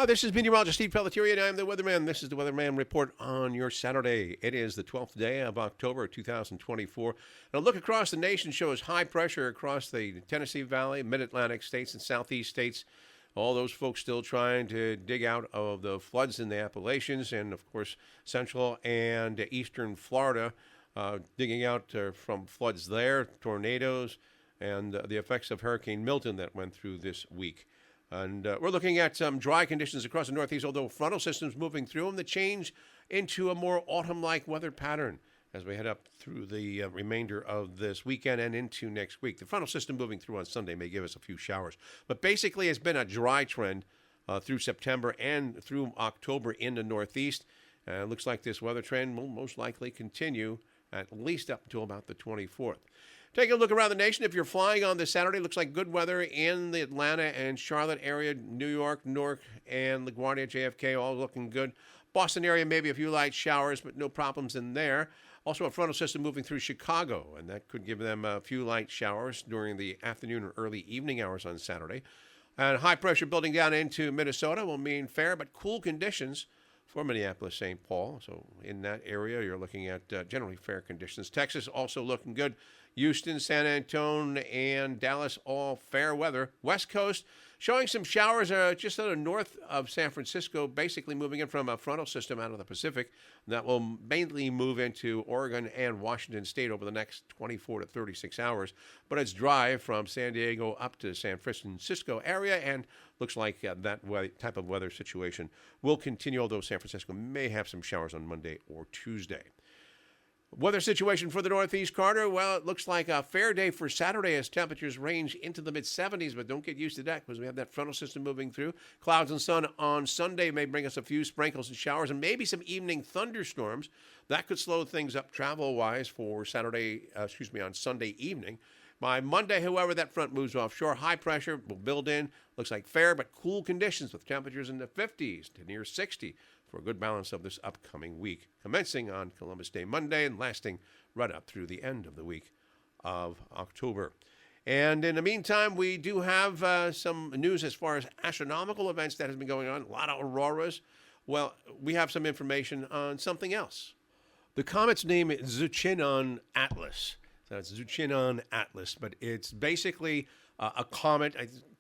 This is Meteorologist Steve Pelletier, and I'm the Weatherman. This is the Weatherman Report on your Saturday. It is the 12th day of October 2024. And a look across the nation shows high pressure across the Tennessee Valley, Mid-Atlantic states, and Southeast states. All those folks still trying to dig out of the floods in the Appalachians and, of course, central and eastern Florida, digging out from floods there, tornadoes, and the effects of Hurricane Milton that went through this week. And we're looking at some dry conditions across the Northeast, although frontal systems moving through them, the change into a more autumn-like weather pattern as we head up through the remainder of this weekend and into next week. The frontal system moving through on Sunday may give us a few showers. But basically, it's been a dry trend through September and through October in the Northeast. It looks like this weather trend will most likely continue at least up until about the 24th. Take a look around the nation. If you're flying on this Saturday, looks like good weather in the Atlanta and Charlotte area, New York, Newark, and LaGuardia, JFK, all looking good. Boston area, maybe a few light showers, but no problems in there. Also, a frontal system moving through Chicago, and that could give them a few light showers during the afternoon or early evening hours on Saturday. And high pressure building down into Minnesota will mean fair but cool conditions for Minneapolis, St. Paul. So in that area, you're looking at generally fair conditions. Texas also looking good. Houston, San Antonio, and Dallas, all fair weather. West Coast showing some showers just to the north of San Francisco, basically moving in from a frontal system out of the Pacific. That will mainly move into Oregon and Washington State over the next 24 to 36 hours. But it's dry from San Diego up to San Francisco area, and looks like that type of weather situation will continue, although San Francisco may have some showers on Monday or Tuesday. Weather situation for the Northeast corridor, well, it looks like a fair day for Saturday as temperatures range into the mid-70s, but don't get used to that because we have that frontal system moving through. Clouds and sun on Sunday may bring us a few sprinkles and showers and maybe some evening thunderstorms. That could slow things up travel-wise for on Sunday evening. By Monday, however, that front moves offshore. High pressure will build in. Looks like fair but cool conditions with temperatures in the 50s to near 60 for a good balance of this upcoming week, commencing on Columbus Day Monday and lasting right up through the end of the week of October. And in the meantime, we do have some news as far as astronomical events that has been going on, a lot of auroras. Well, we have some information on something else. The comet's name is Zuchinon Atlas. So it's Zuchinon Atlas, but it's basically a comet,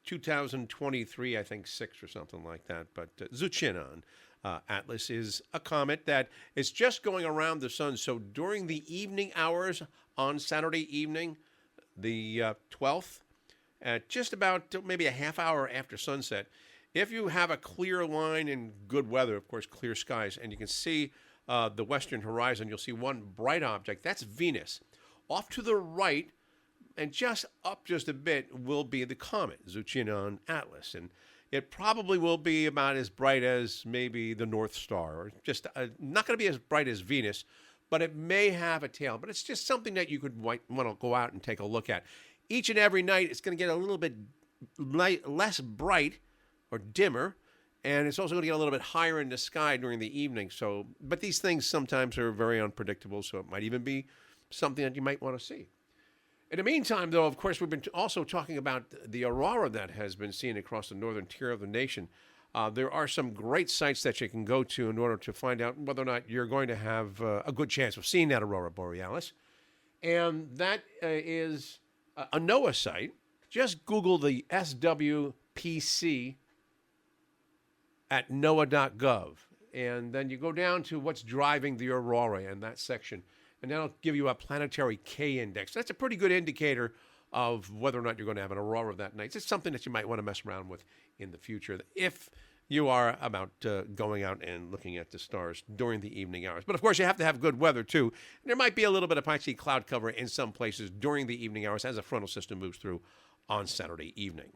2023, I think 6 or something like that. But Zuchinon Atlas is a comet that is just going around the sun. So during the evening hours on Saturday evening, the 12th, at just about maybe a half hour after sunset, if you have a clear line and good weather, of course, clear skies, and you can see the western horizon, you'll see one bright object. That's Venus. Off to the right, and just up just a bit, will be the comet, Zuchinon Atlas. And it probably will be about as bright as maybe the North Star, or just not going to be as bright as Venus, but it may have a tail. But it's just something that you could want to go out and take a look at. Each and every night, it's going to get a little bit less bright or dimmer, and it's also going to get a little bit higher in the sky during the evening. So, but these things sometimes are very unpredictable, so it might even be something that you might want to see. In the meantime, though, of course, we've been also talking about the aurora that has been seen across the northern tier of the nation. There are some great sites that you can go to in order to find out whether or not you're going to have a good chance of seeing that aurora borealis. And that is a NOAA site. Just Google the SWPC at NOAA.gov. And then you go down to what's driving the aurora in that section. And that'll give you a planetary K index. That's a pretty good indicator of whether or not you're going to have an aurora that night. It's something that you might want to mess around with in the future if you are about going out and looking at the stars during the evening hours. But, of course, you have to have good weather, too. And there might be a little bit of patchy cloud cover in some places during the evening hours as a frontal system moves through on Saturday evening.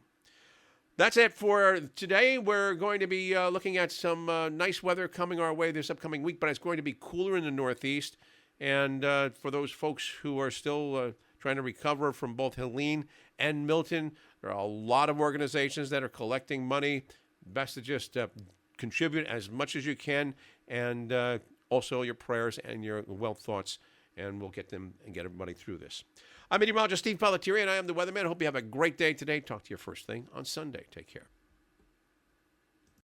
That's it for today. We're going to be looking at some nice weather coming our way this upcoming week, but it's going to be cooler in the Northeast. And for those folks who are still trying to recover from both Helene and Milton, there are a lot of organizations that are collecting money. Best to just contribute as much as you can, and also your prayers and your well thoughts, and we'll get them and get everybody through this. I'm meteorologist Steve Pelletier, and I am the Weatherman. I hope you have a great day today. Talk to you first thing on Sunday. Take care.